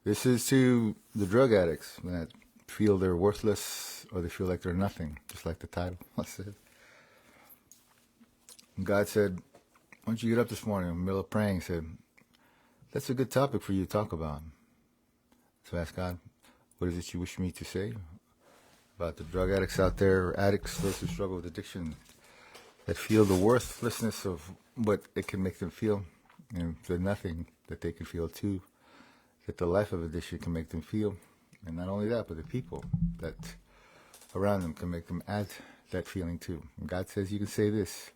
This is to the drug addicts that feel they're worthless or they feel like they're nothing, just like the title said. And God said, why don't you get up this morning in the middle of praying, said, that's a good topic for you to talk about. So ask God, what is it you wish me to say about the drug addicts out there, or addicts, those who struggle with addiction, that feel the worthlessness of what it can make them feel, and the nothing that they can feel too, that the life of addiction can make them feel. And not only that, but the people that around them can make them add that feeling too. And God says you can say this: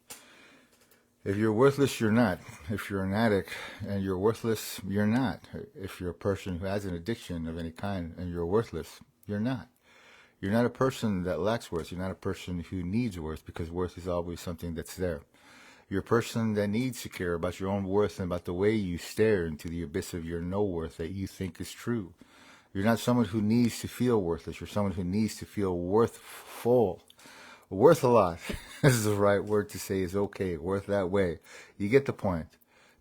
if you're worthless, you're not. If you're an addict and you're worthless, you're not. If you're a person who has an addiction of any kind and you're worthless, you're not. You're not a person that lacks worth. You're not a person who needs worth, because worth is always something that's there. You're a person that needs to care about your own worth and about the way you stare into the abyss of your no worth that you think is true. You're not someone who needs to feel worthless. You're someone who needs to feel worthful. Worth a lot. This is the right word to say, is okay. Worth that way. You get the point.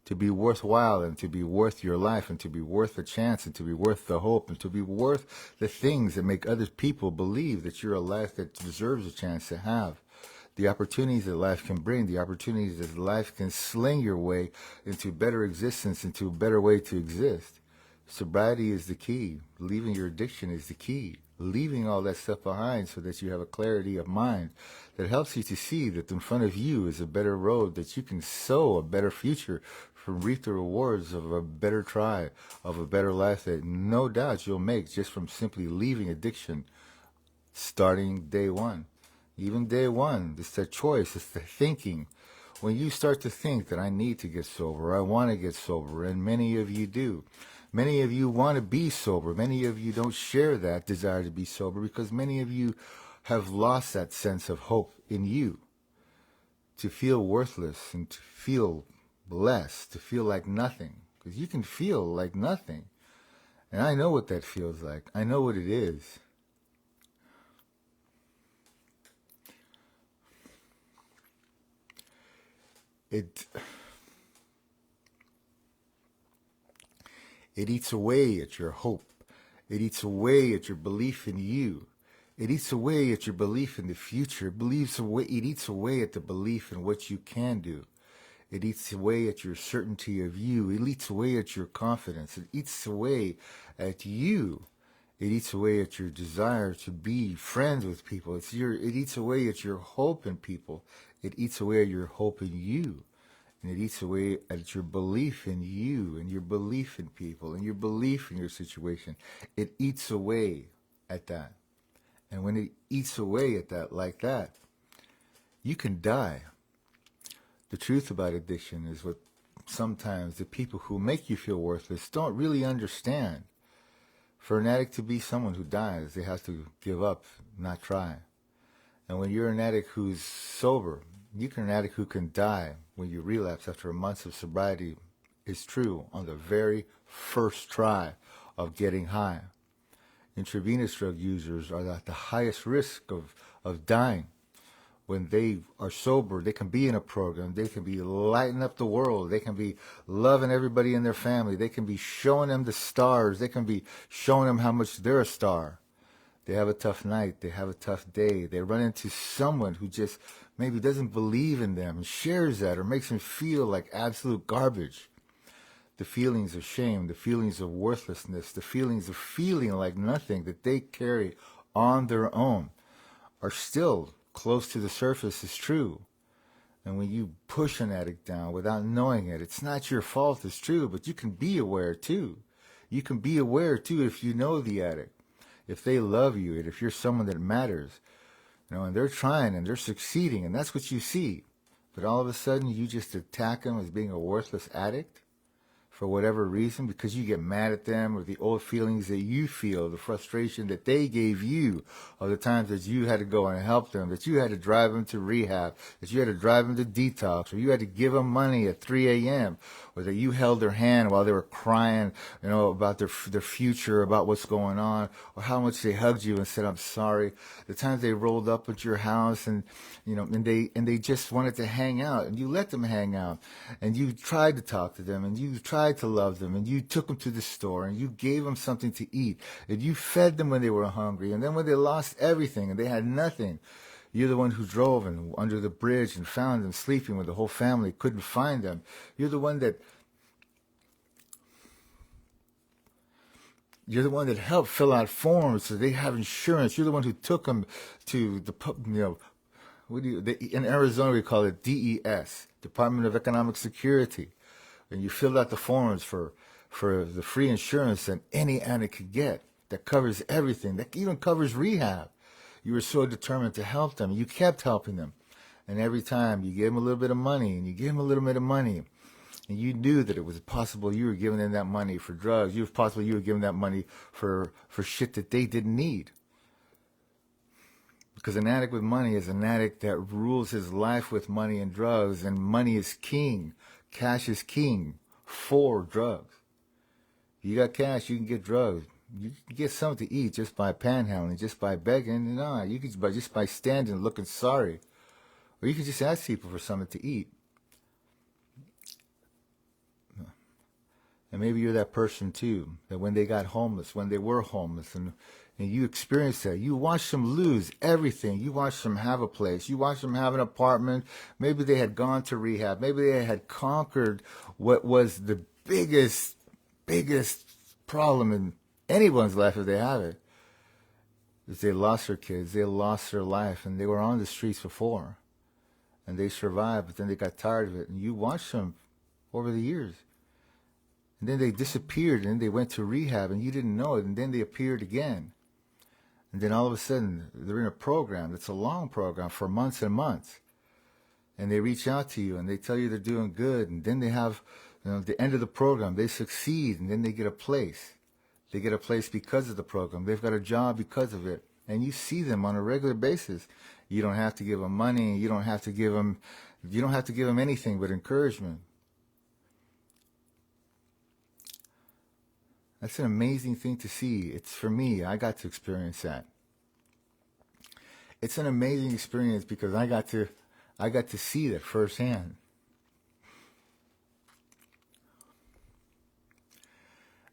To be worthwhile, and to be worth your life, and to be worth a chance, and to be worth the hope, and to be worth the things that make other people believe that you're a life that deserves a chance to have. The opportunities that life can bring, the opportunities that life can sling your way into better existence, into a better way to exist. Sobriety is the key. Leaving your addiction is the key. Leaving all that stuff behind so that you have a clarity of mind that helps you to see that in front of you is a better road, that you can sow a better future, from reap the rewards of a better try, of a better life that no doubt you'll make just from simply leaving addiction, starting day one. Even day one, it's the choice, it's the thinking. When you start to think that I need to get sober, I want to get sober, and many of you do. Many of you want to be sober. Many of you don't share that desire to be sober because many of you have lost that sense of hope in you. To feel worthless and to feel less, to feel like nothing. Because you can feel like nothing. And I know what that feels like. I know what it is. It eats away at your hope. It eats away at your belief in you. It eats away at your belief in the future. It eats away at the belief in what you can do. It eats away at your certainty of you. It eats away at your confidence. It eats away at you. It eats away at your desire to be friends with people. It eats away at your hope in people. It eats away at your hope in you. And it eats away at your belief in you, and your belief in people, and your belief in your situation. It eats away at that. And when it eats away at that like that, you can die. The truth about addiction is what sometimes the people who make you feel worthless don't really understand. For an addict to be someone who dies, they have to give up, not try. And when you're an addict who's sober, you're an addict who can die when you relapse after months of sobriety is true on the very first try of getting high. Intravenous drug users are at the highest risk of dying. When they are sober, they can be in a program. They can be lighting up the world. They can be loving everybody in their family. They can be showing them the stars. They can be showing them how much they're a star. They have a tough night. They have a tough day. They run into someone who just maybe doesn't believe in them and shares that, or makes them feel like absolute garbage. The feelings of shame, the feelings of worthlessness, the feelings of feeling like nothing that they carry on their own are still close to the surface is true. And when you push an addict down without knowing it, it's not your fault, it's true, but you can be aware too. You can be aware too if you know the addict, if they love you, and if you're someone that matters, and they're trying and they're succeeding, and that's what you see. But all of a sudden you just attack them as being a worthless addict for whatever reason, because you get mad at them, or the old feelings that you feel, the frustration that they gave you, or the times that you had to go and help them, that you had to drive them to rehab, that you had to drive them to detox, or you had to give them money at 3 a.m., or that you held their hand while they were crying, about their future, about what's going on, or how much they hugged you and said, "I'm sorry." The times they rolled up at your house and, and they just wanted to hang out, and you let them hang out, and you tried to talk to them, and you tried to love them, and you took them to the store, and you gave them something to eat, and you fed them when they were hungry, and then when they lost everything and they had nothing, you're the one who drove and under the bridge and found them sleeping when the whole family couldn't find them. You're the one that helped fill out forms so they have insurance. You're the one who took them to the in Arizona we call it DES, Department of Economic Security, and you filled out the forms for the free insurance that any addict could get that covers everything, that even covers rehab. You were so determined to help them. You kept helping them. And every time you gave them a little bit of money, and you gave them a little bit of money, and you knew that it was possible you were giving them that money for drugs. You were giving that money for shit that they didn't need. Because an addict with money is an addict that rules his life with money and drugs, and money is king. Cash is king for drugs. You got cash, you can get drugs. You can get something to eat just by panhandling, just by begging. No, you could just by standing and looking sorry. Or you could just ask people for something to eat. And maybe you're that person too, that when they got homeless, when they were homeless, and you experienced that. You watched them lose everything. You watched them have a place. You watched them have an apartment. Maybe they had gone to rehab. Maybe they had conquered what was the biggest problem in anyone's life if they have it, is they lost their kids, they lost their life, and they were on the streets before, and they survived, but then they got tired of it, and you watched them over the years, and then they disappeared, and then they went to rehab, and you didn't know it, and then they appeared again, and then all of a sudden, they're in a program that's a long program for months and months, and they reach out to you, and they tell you they're doing good, and then they have, at the end of the program, they succeed, and then they get a place. They get a place because of the program. They've got a job because of it. And you see them on a regular basis. You don't have to give them money. You don't have to give them anything but encouragement. That's an amazing thing to see. It's for me. I got to experience that. It's an amazing experience because I got to see that firsthand.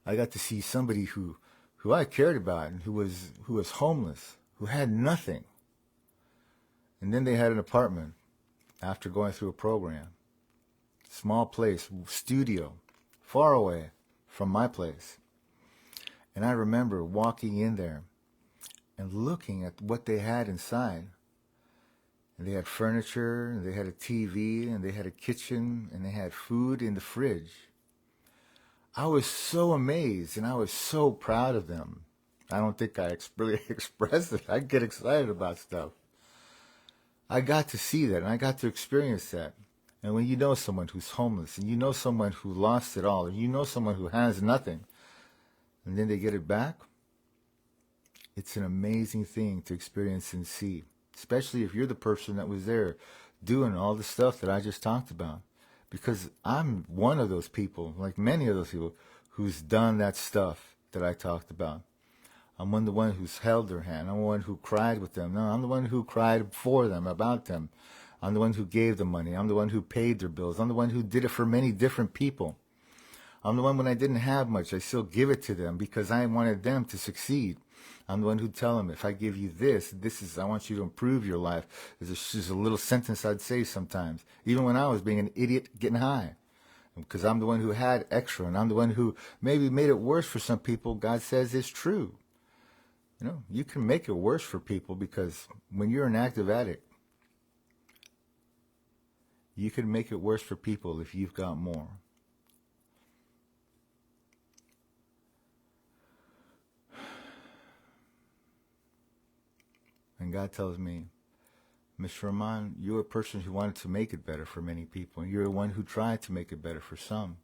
I got to see somebody who I cared about and who was homeless, who had nothing. And then they had an apartment after going through a program. Small place, studio, far away from my place. And I remember walking in there and looking at what they had inside. And they had furniture, and they had a TV, and they had a kitchen, and they had food in the fridge. I was so amazed, and I was so proud of them. I don't think I really expressed it. I get excited about stuff. I got to see that, and I got to experience that. And when you know someone who's homeless, and you know someone who lost it all, and you know someone who has nothing, and then they get it back, it's an amazing thing to experience and see, especially if you're the person that was there doing all the stuff that I just talked about. Because I'm one of those people, like many of those people, who's done that stuff that I talked about. I'm the one who's held their hand. I'm the one who cried with them. No, I'm the one who cried for them, about them. I'm the one who gave them money. I'm the one who paid their bills. I'm the one who did it for many different people. I'm the one when I didn't have much, I still give it to them because I wanted them to succeed. I'm the one who'd tell them, if I give you this is, I want you to improve your life. There's just a little sentence I'd say sometimes, even when I was being an idiot getting high. Because I'm the one who had extra, and I'm the one who maybe made it worse for some people. God says it's true. You can make it worse for people because when you're an active addict, you can make it worse for people if you've got more. And God tells me, Mr. Rahman, you're a person who wanted to make it better for many people. And you're one who tried to make it better for some.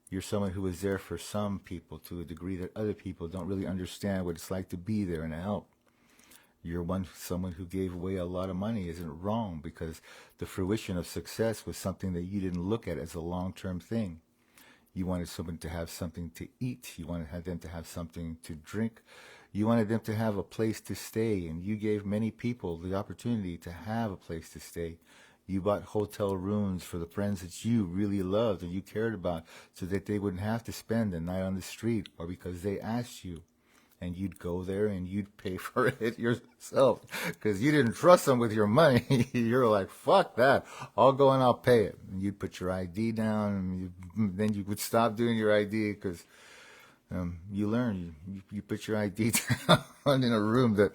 You're someone who was there for some people to a degree that other people don't really understand what it's like to be there and to help. You're someone who gave away a lot of money. Isn't wrong, because the fruition of success was something that you didn't look at as a long-term thing. You wanted someone to have something to eat. You wanted them to have something to drink. You wanted them to have a place to stay, and you gave many people the opportunity to have a place to stay. You bought hotel rooms for the friends that you really loved and you cared about so that they wouldn't have to spend the night on the street or because they asked you. And you'd go there and you'd pay for it yourself because you didn't trust them with your money. You're like, fuck that. I'll go and I'll pay it. And you'd put your ID down and then you would stop doing your ID because you learn. You put your ID down in a room that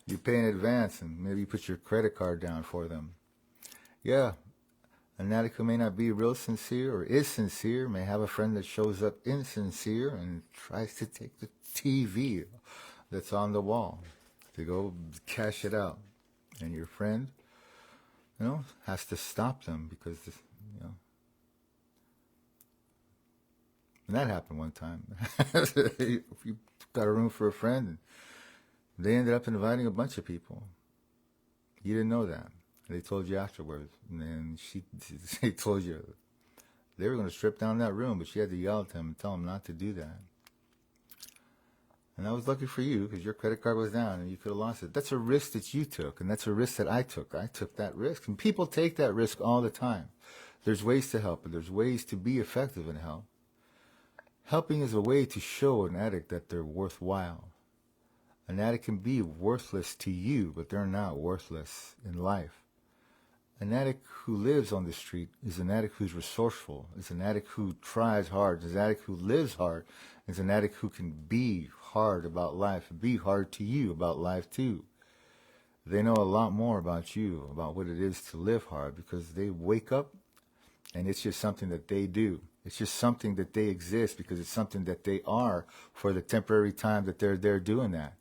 you pay in advance and maybe you put your credit card down for them. Yeah, an addict who may not be real sincere or is sincere may have a friend that shows up insincere and tries to take the TV that's on the wall to go cash it out. And your friend, has to stop them because, and that happened one time. You got a room for a friend and they ended up inviting a bunch of people. You didn't know that. They told you afterwards, and then they told you they were going to strip down that room, but she had to yell at them and tell them not to do that. And I was lucky for you because your credit card was down and you could have lost it. That's a risk that you took, and that's a risk that I took. I took that risk, and people take that risk all the time. There's ways to help, and there's ways to be effective in help. Helping is a way to show an addict that they're worthwhile. An addict can be worthless to you, but they're not worthless in life. An addict who lives on the street is an addict who's resourceful, is an addict who tries hard, is an addict who lives hard, is an addict who can be hard about life, be hard to you about life too. They know a lot more about you, about what it is to live hard, because they wake up and it's just something that they do. It's just something that they exist because it's something that they are for the temporary time that they're there doing that.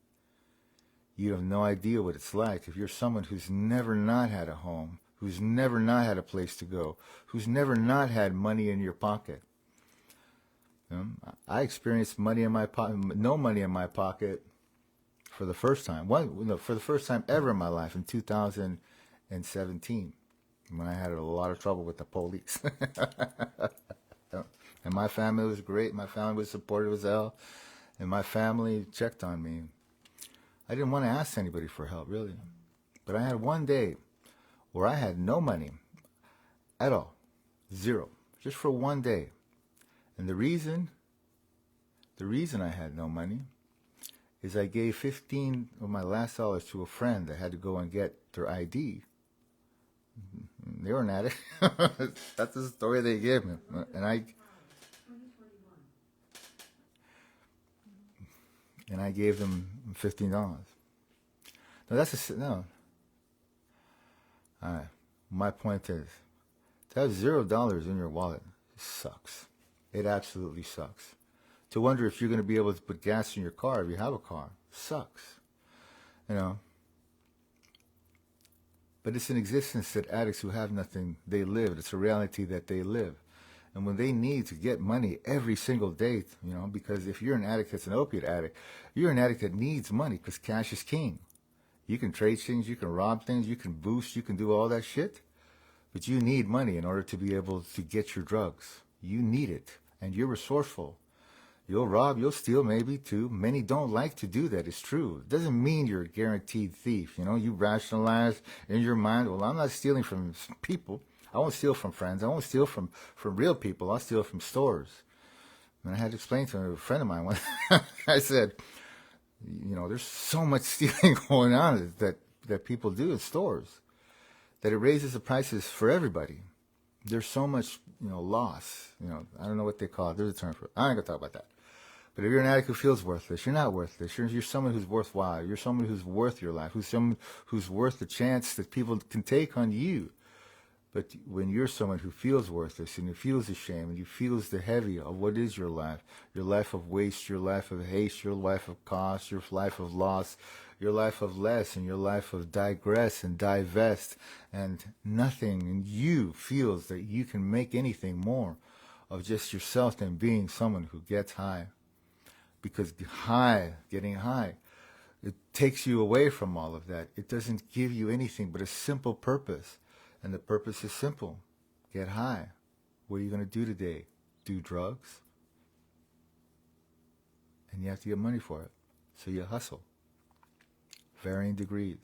You have no idea what it's like if you're someone who's never not had a home, who's never not had a place to go, who's never not had money in your pocket. I experienced money in my pocket, no money in my pocket for the first time. For the first time ever in my life in 2017, when I had a lot of trouble with the police. And my family was great. My family was supportive as hell. And my family checked on me. I didn't want to ask anybody for help, really. But I had one day where I had no money at all. Zero. Just for one day. And the reason I had no money is I gave 15 of my last dollars to a friend that had to go and get their ID. They were an addict. That's the story they gave me. And I gave them $15. No, no. All right. My point is, to have $0 in your wallet sucks. It absolutely sucks. To wonder if you're going to be able to put gas in your car if you have a car sucks. But it's an existence that addicts who have nothing, they live. It's a reality that they live. And when they need to get money every single day, because if you're an addict that's an opiate addict, you're an addict that needs money because cash is king. You can trade things, you can rob things, you can boost, you can do all that shit. But you need money in order to be able to get your drugs. You need it. And you're resourceful. You'll rob, you'll steal maybe too. Many don't like to do that. It's true. It doesn't mean you're a guaranteed thief. You rationalize in your mind, well, I'm not stealing from people. I won't steal from friends. I won't steal from real people. I'll steal from stores. And I had to explain to a friend of mine when I said, there's so much stealing going on that people do in stores that it raises the prices for everybody. There's so much, loss. I don't know what they call it. There's a term for it. I ain't gonna talk about that. But if you're an addict who feels worthless, you're not worthless. You're someone who's worthwhile. You're someone who's worth your life. Someone who's worth the chance that people can take on you. But when you're someone who feels worthless and who feels ashamed and you feels the heavy of what is your life of waste, your life of haste, your life of cost, your life of loss, your life of less, and your life of digress and divest and nothing, and you feels that you can make anything more of just yourself than being someone who gets high. Because getting high, it takes you away from all of that. It doesn't give you anything but a simple purpose. And the purpose is simple. Get high. What are you going to do today? do drugs, and you have to get money for it. So you hustle. Varying degrees.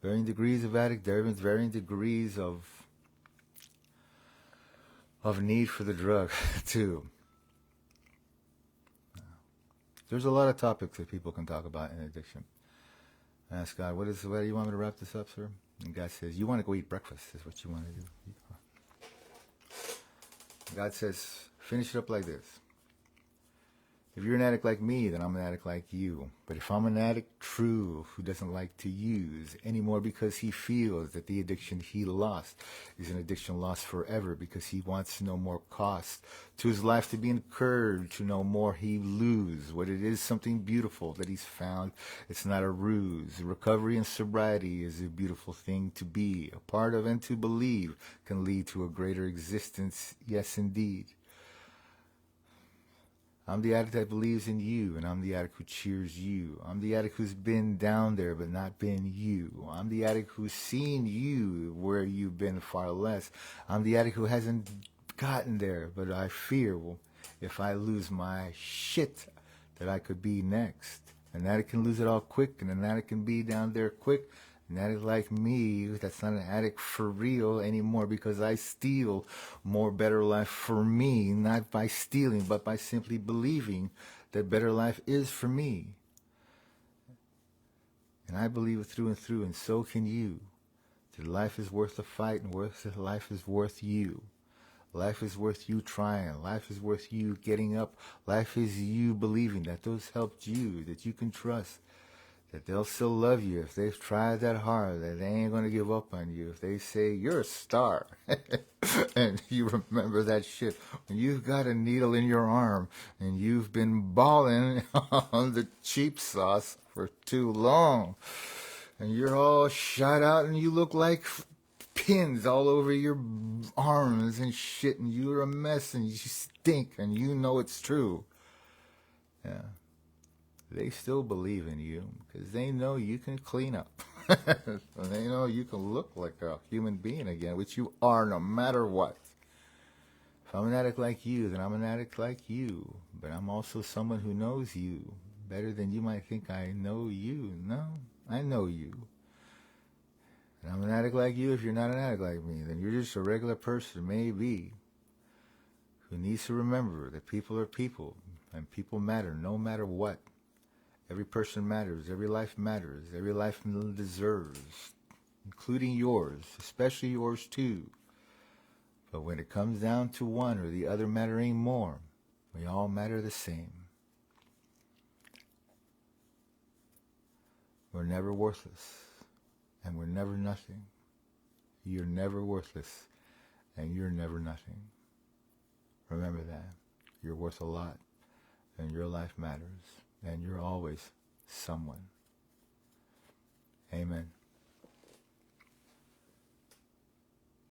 Varying degrees of addict, varying degrees of need for the drug, too. There's a lot of topics that people can talk about in addiction. I ask God, what do you want me to wrap this up, sir? And God says, you want to go eat breakfast, is what you want to do. God says, finish it up like this. If you're an addict like me, then I'm an addict like you. But if I'm an addict true who doesn't like to use anymore because he feels that the addiction he lost is an addiction lost forever, because he wants no more cost to his life to be incurred, to no more he lose. What it is, something beautiful that he's found. It's not a ruse. Recovery and sobriety is a beautiful thing to be a part of and to believe can lead to a greater existence. Yes, indeed. I'm the addict that believes in you, and I'm the addict who cheers you. I'm the addict who's been down there but not been you. I'm the addict who's seen you where you've been far less. I'm the addict who hasn't gotten there, but I fear, well, if I lose my shit, that I could be next. An addict can lose it all quick, and an addict can be down there quick. An addict like me, that's not an addict for real anymore, because I steal more better life for me, not by stealing, but by simply believing that better life is for me. And I believe it through and through, and so can you. That life is worth the fight, and life is worth you. Life is worth you trying. Life is worth you getting up. Life is you believing that those helped you, that you can trust, that they'll still love you if they've tried that hard, that they ain't going to give up on you. If they say, you're a star, and you remember that shit, when you've got a needle in your arm, and you've been balling on the cheap sauce for too long, and you're all shot out, and you look like pins all over your arms and shit, and you're a mess, and you stink, and you know it's true. Yeah. They still believe in you because they know you can clean up. They know you can look like a human being again, which you are no matter what. If I'm an addict like you, then I'm an addict like you. But I'm also someone who knows you better than you might think I know you. No, I know you. And I'm an addict like you. If you're not an addict like me, then you're just a regular person, maybe, who needs to remember that people are people, and people matter no matter what. Every person matters. Every life matters. Every life deserves, including yours, especially yours too. But when it comes down to one or the other mattering more, we all matter the same. We're never worthless, and we're never nothing. You're never worthless, and you're never nothing. Remember that. You're worth a lot, and your life matters. And you're always someone. Amen.